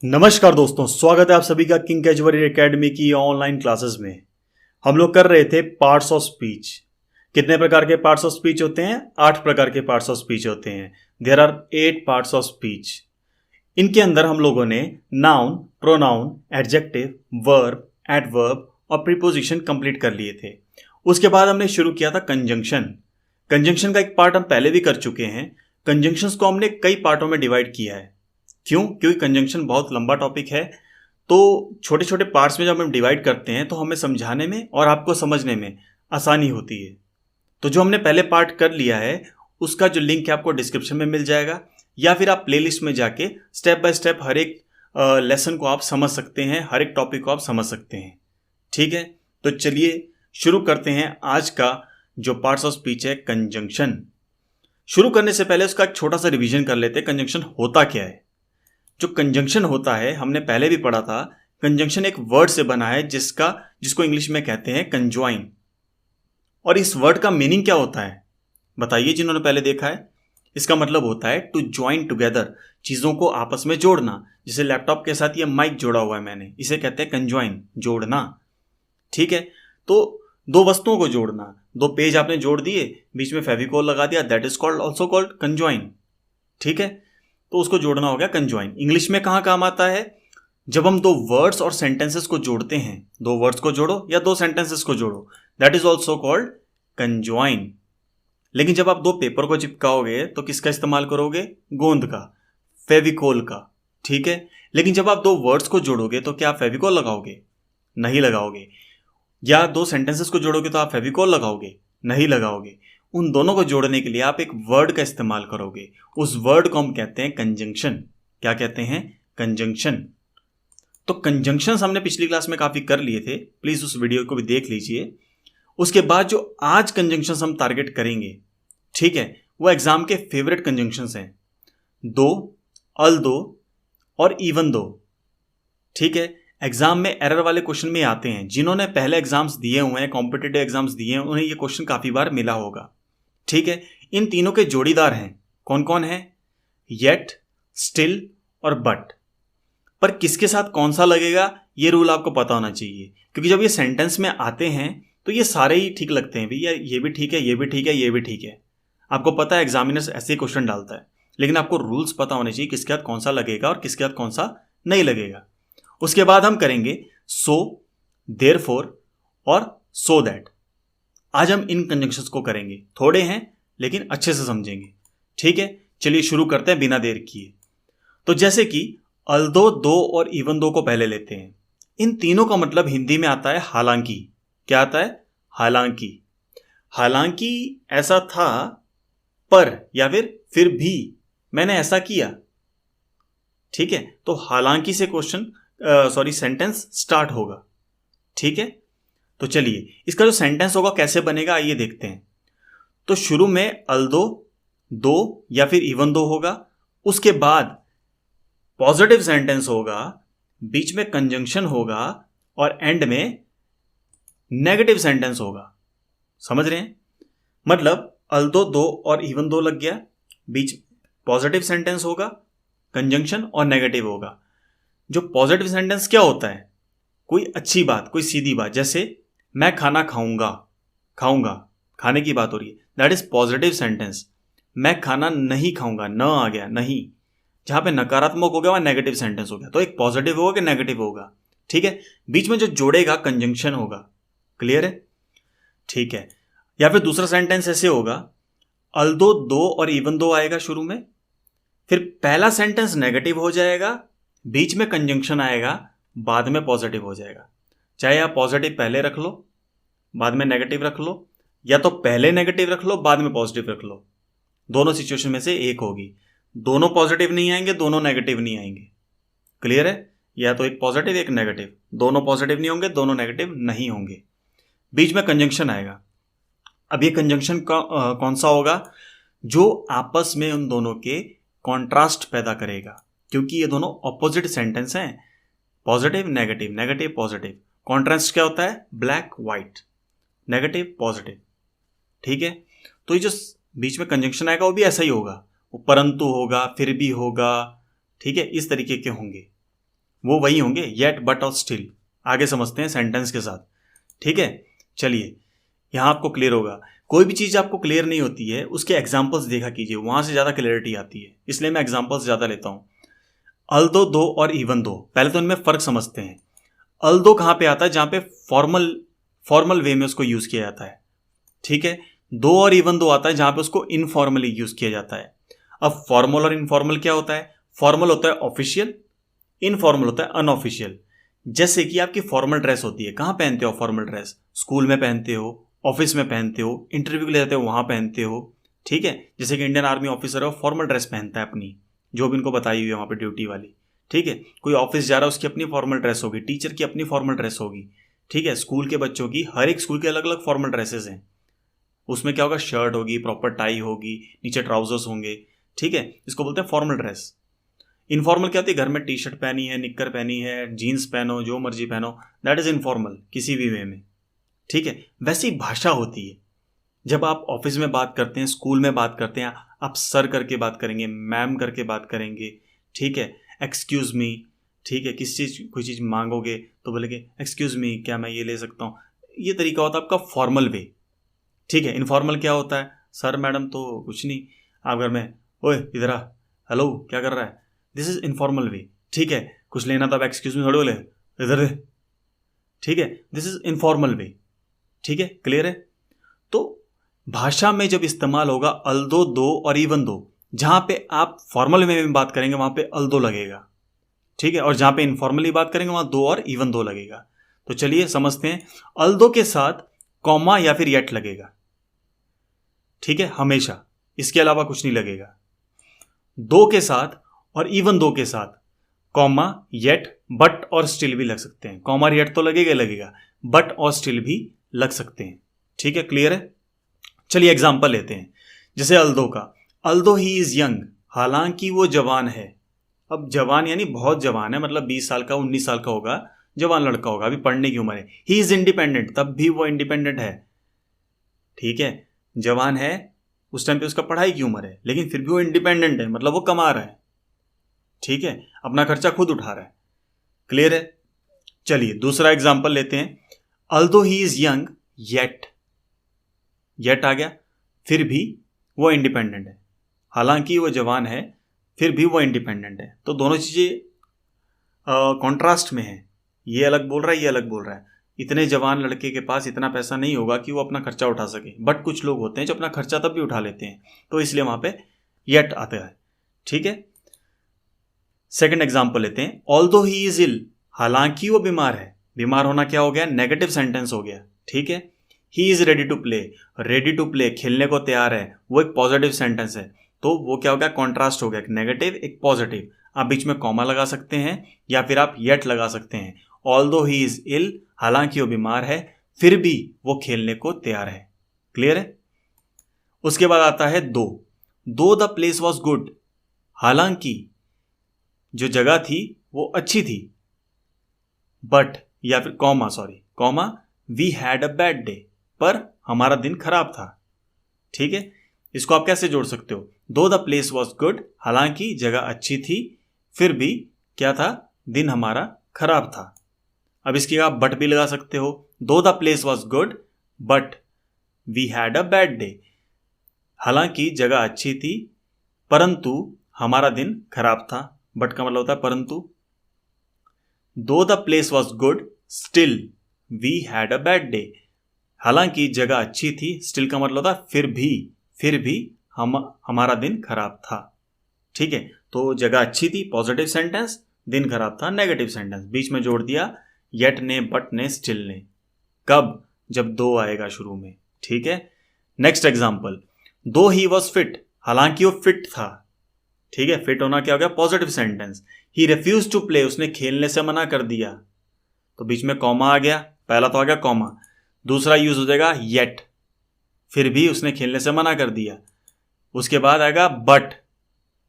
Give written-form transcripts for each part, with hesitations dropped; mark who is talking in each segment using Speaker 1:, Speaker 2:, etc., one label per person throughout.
Speaker 1: नमस्कार दोस्तों, स्वागत है आप सभी का किंग कैजुअल एकेडमी की ऑनलाइन क्लासेस में। हम लोग कर रहे थे पार्ट्स ऑफ स्पीच। कितने प्रकार के पार्ट्स ऑफ स्पीच होते हैं? 8 प्रकार के पार्ट्स ऑफ स्पीच होते हैं। There are 8 parts of speech. इनके अंदर हम लोगों ने noun, pronoun, adjective, verb, adverb और प्रीपोजिशन कंप्लीट कर लिए थे। उसके बाद हमने शुरू किया था कंजंक्शन। कंजंक्शन का एक पार्ट हम पहले भी कर चुके हैं। कंजंक्शंस को हमने कई पार्टों में डिवाइड किया है। क्यों? क्योंकि कंजंक्शन बहुत लंबा टॉपिक है, तो छोटे छोटे पार्ट्स में जब हम डिवाइड करते हैं तो हमें समझाने में और आपको समझने में आसानी होती है। तो जो हमने पहले पार्ट कर लिया है उसका जो लिंक है आपको डिस्क्रिप्शन में मिल जाएगा, या फिर आप प्लेलिस्ट में जाके स्टेप बाय स्टेप हर एक लेसन को आप समझ सकते हैं, हर एक टॉपिक को आप समझ सकते हैं। ठीक है, तो चलिए शुरू करते हैं आज का जो पार्ट्स ऑफ स्पीच है, कंजंक्शन। शुरू करने से पहले उसका एक छोटा सा रिवीजन कर लेते हैं। कंजंक्शन होता क्या है? जो कंजंक्शन होता है हमने पहले भी पढ़ा था। कंजंक्शन एक वर्ड से बना है जिसको इंग्लिश में कहते हैं कंजॉइन। और इस वर्ड का मीनिंग क्या होता है बताइए, जिन्होंने पहले देखा है। इसका मतलब होता है टू ज्वाइन टुगेदर, चीजों को आपस में जोड़ना। जैसे लैपटॉप के साथ ये माइक जोड़ा हुआ है मैंने, इसे कहते हैं कंजॉइन, जोड़ना। ठीक है, तो दो वस्तुओं को जोड़ना। दो पेज आपने जोड़ दिए, बीच में फेविकोल लगा दिया, that is called also called conjoin. ठीक है, तो उसको जोड़ना हो गया कंजॉइन। इंग्लिश में कहाँ काम आता है? जब हम दो वर्ड्स और सेंटेंसेस को जोड़ते हैं। दो वर्ड्स को जोड़ो या दो सेंटेंसेस को जोड़ो, दैट इज ऑल्सो कॉल्ड कंजॉइन। लेकिन जब आप दो पेपर को चिपकाओगे तो किसका इस्तेमाल करोगे? गोंद का, फेविकोल का। ठीक है, लेकिन जब आप दो वर्ड्स को जोड़ोगे तो क्या आप फेविकोल लगाओगे? नहीं लगाओगे। या दो सेंटेंसेस को जोड़ोगे तो आप फेविकोल लगाओगे? नहीं लगाओगे। उन दोनों को जोड़ने के लिए आप एक वर्ड का इस्तेमाल करोगे। उस वर्ड को हम कहते हैं कंजंक्शन। क्या कहते हैं? कंजंक्शन। तो कंजंक्शंस हमने पिछली क्लास में काफी कर लिए थे, प्लीज उस वीडियो को भी देख लीजिए। उसके बाद जो आज कंजंक्शंस हम टारगेट करेंगे, ठीक है, वो एग्जाम के फेवरेट कंजंक्शंस हैं। दो, अल दो और इवन दो। ठीक है, एग्जाम में एरर वाले क्वेश्चन में आते हैं। जिन्होंने पहले एग्जाम्स दिए हुए हैं, कॉम्पिटिटिव एग्जाम्स दिए हैं, उन्हें ये क्वेश्चन काफी बार मिला होगा। ठीक है, इन तीनों के जोड़ीदार हैं। कौन कौन है? येट, स्टिल और बट। पर किसके साथ कौन सा लगेगा ये रूल आपको पता होना चाहिए, क्योंकि जब ये सेंटेंस में आते हैं तो ये सारे ही ठीक लगते हैं। भैया ये भी ठीक है, ये भी ठीक है, ये भी ठीक है। आपको पता है एग्जामिनर्स ऐसे क्वेश्चन डालता है, लेकिन आपको रूल्स पता होने चाहिए किसके साथ कौन सा लगेगा और किसके साथ कौन सा नहीं लगेगा। उसके बाद हम करेंगे सो, देयरफॉर और सो दैट। आज हम इन कंजंक्शंस को करेंगे। थोड़े हैं लेकिन अच्छे से समझेंगे। ठीक है, चलिए शुरू करते हैं बिना देर किए। तो जैसे कि अल्दो, दो और इवन दो को पहले लेते हैं। इन तीनों का मतलब हिंदी में आता है हालांकि। क्या आता है? हालांकि। हालांकि ऐसा था, पर या फिर भी मैंने ऐसा किया। ठीक है, तो हालांकि से सेंटेंस स्टार्ट होगा। ठीक है, तो चलिए इसका जो सेंटेंस होगा कैसे बनेगा आइए देखते हैं। तो शुरू में अल्दो, दो या फिर इवन दो होगा। उसके बाद पॉजिटिव सेंटेंस होगा, बीच में कंजंक्शन होगा और एंड में नेगेटिव सेंटेंस होगा। समझ रहे हैं? मतलब अल्दो, दो और इवन दो लग गया, बीच पॉजिटिव सेंटेंस होगा, कंजंक्शन और नेगेटिव होगा। जो पॉजिटिव सेंटेंस क्या होता है? कोई अच्छी बात, कोई सीधी बात। जैसे मैं खाना खाऊंगा, खाऊंगा, खाने की बात हो रही है, दैट इज पॉजिटिव सेंटेंस। मैं खाना नहीं खाऊंगा, न आ गया, नहीं। जहां पे नकारात्मक हो गया वहां नेगेटिव सेंटेंस हो गया। तो एक पॉजिटिव होगा कि नेगेटिव होगा। ठीक है, बीच में जो जोड़ेगा कंजंक्शन होगा। क्लियर है? ठीक है, या फिर दूसरा सेंटेंस ऐसे होगा, अल्दो, दो और इवन दो आएगा शुरू में, फिर पहला सेंटेंस नेगेटिव हो जाएगा, बीच में कंजंक्शन आएगा, बाद में पॉजिटिव हो जाएगा। चाहे आप पॉजिटिव पहले रख लो, बाद में नेगेटिव रख लो, या तो पहले नेगेटिव रख लो, बाद में पॉजिटिव रख लो। दोनों सिचुएशन में से एक होगी। दोनों पॉजिटिव नहीं आएंगे, दोनों नेगेटिव नहीं आएंगे। क्लियर है? या तो एक पॉजिटिव एक नेगेटिव। दोनों पॉजिटिव नहीं होंगे, दोनों नेगेटिव नहीं होंगे। बीच में कंजंक्शन आएगा। अब ये कंजंक्शन कौन सा होगा? जो आपस में उन दोनों के कॉन्ट्रास्ट पैदा करेगा, क्योंकि ये दोनों ऑपोजिट सेंटेंस हैं। Positive negative, negative positive. Contrast क्या होता है? Black white, negative positive. ठीक है, तो ये जो बीच में कंजंक्शन आएगा वो भी ऐसा ही होगा। वो परंतु होगा, फिर भी होगा। ठीक है, इस तरीके के होंगे। वो वही होंगे, येट, बट और स्टिल। आगे समझते हैं सेंटेंस के साथ, ठीक है। चलिए, यहाँ आपको क्लियर होगा। कोई भी चीज़ आपको क्लियर नहीं होती है, उसके एग्जाम्पल्स देखा कीजिए, वहाँ से ज़्यादा क्लियरिटी आती है, इसलिए मैं एग्जाम्पल्स ज़्यादा लेता हूँ। अल्दो, दो और इवन दो, पहले तो इनमें फ़र्क समझते हैं। अल्दो कहाँ पे आता है? जहाँ पे फॉर्मल वे में उसको यूज़ किया जाता है, ठीक है। दो और इवन दो आता है जहाँ पे उसको इनफॉर्मली यूज़ किया जाता है। अब फॉर्मल और इनफॉर्मल क्या होता है? फॉर्मल होता है ऑफिशियल, इनफॉर्मल होता है अनऑफिशियल। जैसे कि आपकी फॉर्मल ड्रेस होती है, कहाँ पहनते हो फॉर्मल ड्रेस? स्कूल में पहनते हो, ऑफिस में पहनते हो, इंटरव्यू के लिए जाते हो वहाँ पहनते हो, ठीक है। जैसे कि इंडियन आर्मी ऑफिसर है, वो फॉर्मल ड्रेस पहनता है अपनी, जो भी इनको बताई हुई है वहाँ पे ड्यूटी वाली, ठीक है। कोई ऑफिस जा रहा है, उसकी अपनी फॉर्मल ड्रेस होगी, टीचर की अपनी फॉर्मल ड्रेस होगी, ठीक है। स्कूल के बच्चों की, हर एक स्कूल के अलग अलग फॉर्मल ड्रेसेस हैं। उसमें क्या होगा? शर्ट होगी, प्रॉपर टाई होगी, नीचे ट्राउजर्स होंगे, ठीक है। इसको बोलते हैं फॉर्मल ड्रेस। इनफॉर्मल क्या होती है? घर में टी शर्ट पहनी है, निक्कर पहनी है, जीन्स पहनो, जो मर्जी पहनो, दैट इज इनफॉर्मल, किसी भी वे में, ठीक है। वैसी भाषा होती है। जब आप ऑफिस में बात करते हैं, स्कूल में बात करते हैं, आप सर करके बात करेंगे, मैम करके बात करेंगे, ठीक है। एक्सक्यूज मी, ठीक है। किस चीज़, कोई चीज़ मांगोगे तो बोलेंगे एक्सक्यूज मी, क्या मैं ये ले सकता हूँ? ये तरीका होता है आपका फॉर्मल वे, ठीक है। इनफॉर्मल क्या होता है? सर मैडम तो कुछ नहीं, आप घर में, ओए इधर आ, हेलो क्या कर रहा है? दिस इज इनफॉर्मल वे, ठीक है। कुछ लेना तो आप एक्सक्यूज मी थोड़े बोले, इधर दे, ठीक है। दिस इज इनफॉर्मल वे, ठीक है। क्लियर है? तो भाषा में जब इस्तेमाल होगा अल्दो, दो और इवन दो, जहां पे आप फॉर्मल वे में बात करेंगे वहां पे अल्दो लगेगा, ठीक है। और जहां पे इनफॉर्मली बात करेंगे वहां दो और इवन दो लगेगा। तो चलिए समझते हैं। अल्दो के साथ कॉमा या फिर येट लगेगा, ठीक है, हमेशा, इसके अलावा कुछ नहीं लगेगा। दो के साथ और इवन दो के साथ कॉमा, येट, बट और स्टिल भी लग सकते हैं। कॉमा और येट तो लगेगा, बट और स्टिल भी लग सकते हैं, ठीक है। क्लियर है? चलिए एग्जांपल लेते हैं। जैसे अल्दो का, अल्दो ही इज यंग, हालांकि वो जवान है। अब जवान यानी बहुत जवान है, मतलब 20 साल का, 19 साल का होगा, जवान लड़का होगा, अभी पढ़ने की उम्र है। ही इज इंडिपेंडेंट, तब भी वो इंडिपेंडेंट है, ठीक है। जवान है, उस टाइम पे उसका पढ़ाई की उम्र है, लेकिन फिर भी वो इंडिपेंडेंट है, मतलब वो कमा रहा है, ठीक है, अपना खर्चा खुद उठा रहा है। क्लियर है? चलिए दूसरा एग्जांपल लेते हैं। Although he is young yet, yet आ गया, फिर भी वो इंडिपेंडेंट है। हालांकि वो जवान है, फिर भी वो इंडिपेंडेंट है। तो दोनों चीज़ें कॉन्ट्रास्ट में है, ये अलग बोल रहा है, ये अलग बोल रहा है। इतने जवान लड़के के पास इतना पैसा नहीं होगा कि वो अपना खर्चा उठा सके, बट कुछ लोग होते हैं जो अपना खर्चा तब भी उठा लेते हैं, तो इसलिए वहां पे येट आता है, ठीक है। सेकंड एग्जांपल लेते हैं। ऑल्दो ही इज इल, हालांकि वो बीमार है। बीमार होना क्या हो गया? नेगेटिव सेंटेंस हो गया, ठीक है। He is ready to play, ready to play, खेलने को तैयार है, वो एक पॉजिटिव सेंटेंस है, तो वो क्या हो गया? कॉन्ट्रास्ट हो गया, एक नेगेटिव एक पॉजिटिव। आप बीच में कॉमा लगा सकते हैं या फिर आप येट लगा सकते हैं। ऑल्दो ही इज इल, हालांकि वो बीमार है, फिर भी वो खेलने को तैयार है। क्लियर है? उसके बाद आता है दो द प्लेस वॉज गुड, हालांकि जो जगह थी वो अच्छी थी, बट या फिर comma we had a bad day, पर हमारा दिन खराब था, ठीक है। इसको आप कैसे जोड़ सकते हो? Though the place was good, हालांकि जगह अच्छी थी, फिर भी क्या था? दिन हमारा खराब था। अब इसकी आप बट भी लगा सकते हो। Though the place was good but we had a bad day, हालांकि जगह अच्छी थी परंतु हमारा दिन खराब था। बट का मतलब होता है परंतु। Though the place was good still we had a bad day, हालांकि जगह अच्छी थी, स्टिल का मतलब होता है फिर भी हमारा दिन खराब था, ठीक है। तो जगह अच्छी थी पॉजिटिव सेंटेंस, दिन खराब था नेगेटिव सेंटेंस, बीच में जोड़ दिया येट ने, बट ने, स्टिल ने। कब? जब दो आएगा शुरू में, ठीक है। नेक्स्ट एग्जांपल, दो ही वॉज फिट, हालांकि वो फिट था, ठीक है। फिट होना क्या हो गया? Positive sentence. He refuse to play, उसने खेलने से मना कर दिया, तो बीच में कॉमा आ गया, पहला तो आ गया कॉमा, दूसरा यूज हो जाएगा येट, फिर भी उसने खेलने से मना कर दिया। उसके बाद आएगा बट,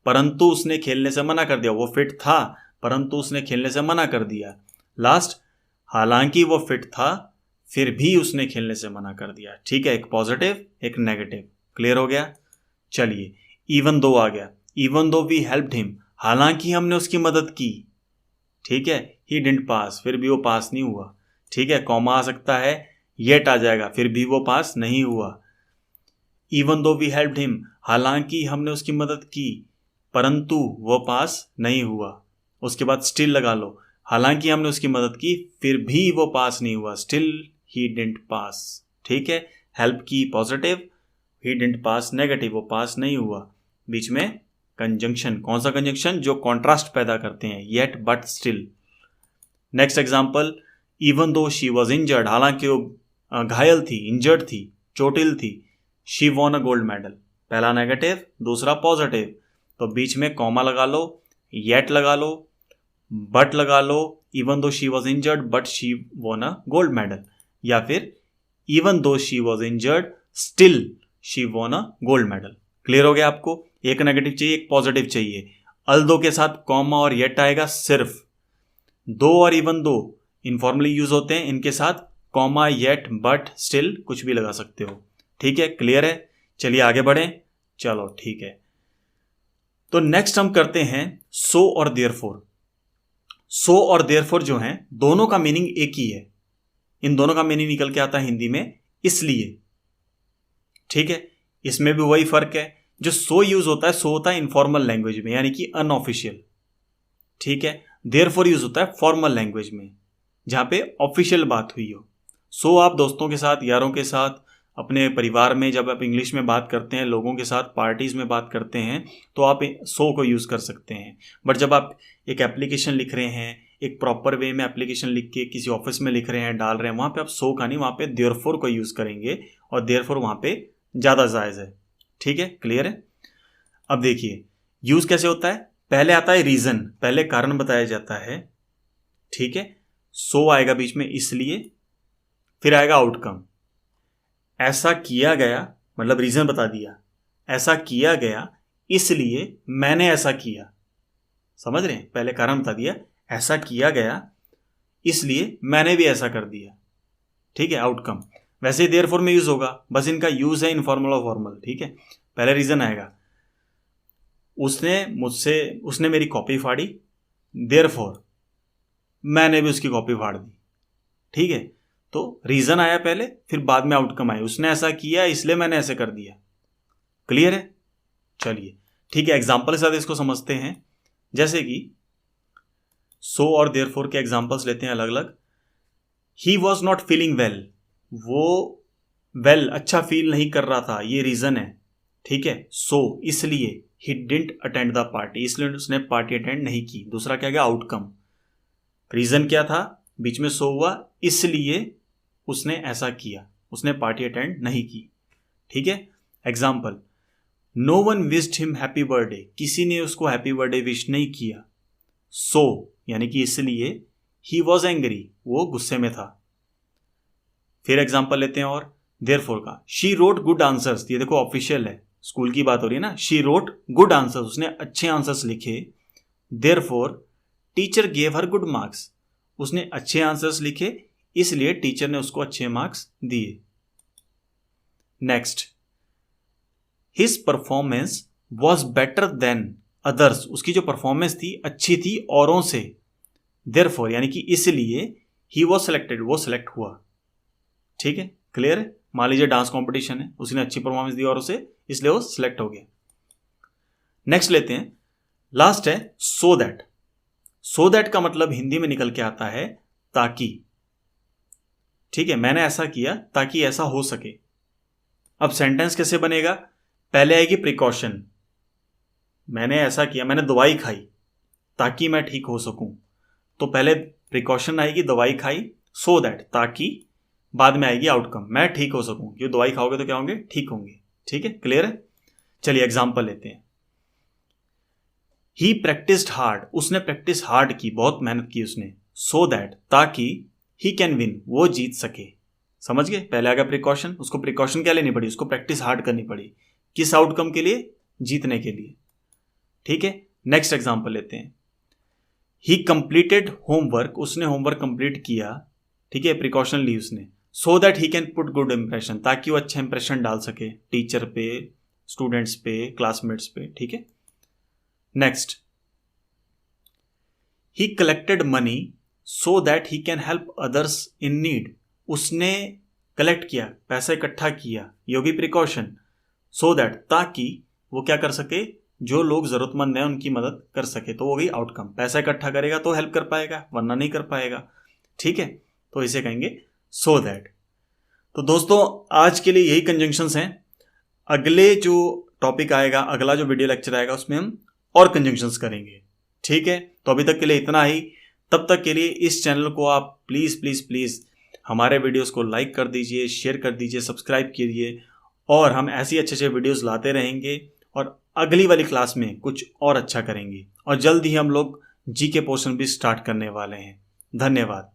Speaker 1: परंतु उसने खेलने से मना कर दिया, वो फिट था परंतु उसने खेलने से मना कर दिया। लास्ट, हालांकि वो फिट था फिर भी उसने खेलने से मना कर दिया, ठीक है। एक पॉजिटिव एक नेगेटिव। क्लियर हो गया? चलिए इवन दो आ गया। Even though we helped him, हालांकि हमने उसकी मदद की, ठीक है, ही डिडंट पास, फिर भी वो पास नहीं हुआ। ठीक है, कॉमा आ सकता है, येट आ जाएगा, फिर भी वो पास नहीं हुआ। Even though we helped him, हालांकि हमने उसकी मदद की परंतु वो पास नहीं हुआ। उसके बाद स्टिल लगा लो, हालांकि हमने उसकी मदद की फिर भी वो पास नहीं हुआ, स्टिल ही डिडंट पास। ठीक है, हेल्प की positive, he didn't pass negative, वो पास नहीं हुआ। बीच में कंजंक्शन, कौन सा कंजंक्शन? जो कॉन्ट्रास्ट पैदा करते हैं, yet but still. Next example, even though she was injured, हालांकि वो घायल थी, इंजर्ड थी, चोटिल थी। She won a gold medal, पहला नेगेटिव, दूसरा पॉजिटिव, तो बीच में कॉमा लगा लो, येट लगा लो, बट लगा लो, even though she was injured but she won a gold medal, या फिर even though she was injured still she won a gold medal. Clear हो गया आपको? एक नेगेटिव चाहिए, एक पॉजिटिव चाहिए। अल दो के साथ कॉमा और येट आएगा सिर्फ। दो और इवन दो इनफॉर्मली यूज होते हैं, इनके साथ कॉमा, येट, बट, स्टिल कुछ भी लगा सकते हो। ठीक है, क्लियर है? चलिए आगे बढ़ें। चलो ठीक है, तो नेक्स्ट हम करते हैं सो और देयरफॉर। सो और देयरफॉर जो हैं, दोनों का मीनिंग एक ही है। इन दोनों का मीनिंग निकल के आता है हिंदी में इसलिए। ठीक है, इसमें भी वही फर्क है। जो सो यूज होता है, सो होता है इनफॉर्मल लैंग्वेज में, यानी कि अनऑफिशियल। ठीक है, देयरफॉर यूज होता है फॉर्मल लैंग्वेज में, जहां पे ऑफिशियल बात हुई हो। सो आप दोस्तों के साथ, यारों के साथ, अपने परिवार में जब आप इंग्लिश में बात करते हैं, लोगों के साथ पार्टीज में बात करते हैं, तो आप सो को यूज कर सकते हैं। बट जब आप एक एप्लीकेशन लिख रहे हैं, एक प्रॉपर वे में एप्लीकेशन लिख के किसी ऑफिस में लिख रहे हैं, डाल रहे हैं, वहां पे आप सो का नहीं, वहां पे देयरफॉर को यूज करेंगे, और देयरफॉर वहां पे ज्यादा जायज है। ठीक है, क्लियर है? अब देखिए यूज कैसे होता है। पहले आता है रीजन, पहले कारण बताया जाता है। ठीक है, सो आएगा बीच में इसलिए, फिर आएगा आउटकम। ऐसा किया गया, मतलब रीजन बता दिया, ऐसा किया गया इसलिए मैंने ऐसा किया। समझ रहे हैं? पहले कारण बता दिया, ऐसा किया गया इसलिए मैंने भी ऐसा कर दिया। ठीक है, आउटकम। वैसे ही देयरफॉर में यूज होगा, बस इनका यूज है इनफॉर्मल और फॉर्मल। ठीक है, पहले रीजन आएगा, उसने मेरी कॉपी फाड़ी, देयरफॉर मैंने भी उसकी कॉपी फाड़ दी। ठीक है, तो रीजन आया पहले, फिर बाद में आउटकम आया, उसने ऐसा किया इसलिए मैंने ऐसे कर दिया। क्लियर है? चलिए ठीक है, एग्जाम्पल के साथ इसको समझते हैं। जैसे कि सो और देयरफॉर के एग्जाम्पल्स लेते हैं अलग अलग। He was not feeling well, वो अच्छा फील नहीं कर रहा था, ये रीजन है। ठीक है, सो इसलिए he didn't attend the party, इसलिए उसने पार्टी अटेंड नहीं की। दूसरा क्या गया? आउटकम। रीजन क्या था? बीच में सो हुआ, इसलिए उसने ऐसा किया, उसने पार्टी अटेंड नहीं की। ठीक है, example, no one wished him happy birthday, किसी ने उसको हैप्पी बर्थडे विश नहीं किया। सो यानी कि इसलिए, ही वॉज एंग्री, वो गुस्से में था। फिर एग्जाम्पल लेते हैं और देयरफॉर का, शी रोट गुड आंसर्स, ये देखो ऑफिशियल है, स्कूल की बात हो रही है ना। शी रोट गुड आंसर्स, उसने अच्छे आंसर्स लिखे। Therefore teacher gave her good marks, उसने अच्छे आंसर्स लिखे इसलिए टीचर ने उसको अच्छे मार्क्स दिए। Next, his performance was better than others, उसकी जो परफॉर्मेंस थी अच्छी थी औरों से। देयरफॉर यानी कि इसलिए, ही वॉज सिलेक्टेड, वो सिलेक्ट हुआ। ठीक है, क्लियर है? मान लीजिए डांस कंपटीशन है, उसने अच्छी परफॉर्मेंस दी औरों से, इसलिए वो सिलेक्ट हो गया। नेक्स्ट लेते हैं, लास्ट है सो दैट। सो दैट का मतलब हिंदी में निकल के आता है ताकि। ठीक है, मैंने ऐसा किया ताकि ऐसा हो सके। अब सेंटेंस कैसे बनेगा? पहले आएगी प्रिकॉशन, मैंने ऐसा किया, मैंने दवाई खाई ताकि मैं ठीक हो सकूं, तो पहले प्रिकॉशन आएगी, दवाई खाई, सो दैट ताकि, बाद में आएगी आउटकम, मैं ठीक हो सकूं, क्योंकि दवाई खाओगे तो क्या होंगे? ठीक होंगे। ठीक है, क्लियर है? चलिए एग्जाम्पल लेते हैं। ही प्रैक्टिस्ड हार्ड, उसने प्रैक्टिस हार्ड की, बहुत मेहनत की उसने। सो दैट ताकि, ही कैन विन, वो जीत सके। समझ गए? पहले आ गया प्रिकॉशन, उसको प्रिकॉशन क्या लेनी पड़ी? उसको प्रैक्टिस हार्ड करनी पड़ी, किस आउटकम के लिए? जीतने के लिए। ठीक है, नेक्स्ट एग्जाम्पल लेते हैं। ही कंप्लीटेड होमवर्क, उसने होमवर्क कंप्लीट किया। ठीक है, प्रिकॉशन ली उसने। So that he can put good impression, ताकि वो अच्छा इंप्रेशन डाल सके टीचर पे, स्टूडेंट्स पे, क्लासमेट्स पे। ठीक है, next, he collected money so that he can help others in need. उसने कलेक्ट किया, पैसा इकट्ठा किया, ये होगी प्रिकॉशन, सो दैट ताकि वो क्या कर सके, जो लोग जरूरतमंद हैं उनकी मदद कर सके। तो वो गई आउटकम। पैसा इकट्ठा करेगा तो हेल्प कर पाएगा, वरना नहीं कर पाएगा। ठीक है, तो इसे कहेंगे सो दैट। तो दोस्तों आज के लिए यही कंजंक्शंस हैं। अगले जो टॉपिक आएगा, अगला जो वीडियो लेक्चर आएगा, उसमें हम और कंजंक्शंस करेंगे। ठीक है, तो अभी तक के लिए इतना ही। तब तक के लिए इस चैनल को आप प्लीज़ प्लीज़ प्लीज़ हमारे वीडियोस को लाइक कर दीजिए, शेयर कर दीजिए, सब्सक्राइब कीजिए, और हम ऐसी अच्छे अच्छे वीडियोस लाते रहेंगे और अगली वाली क्लास में कुछ और अच्छा करेंगे। और जल्द ही हम लोग जी के पोर्शन भी स्टार्ट करने वाले हैं। धन्यवाद।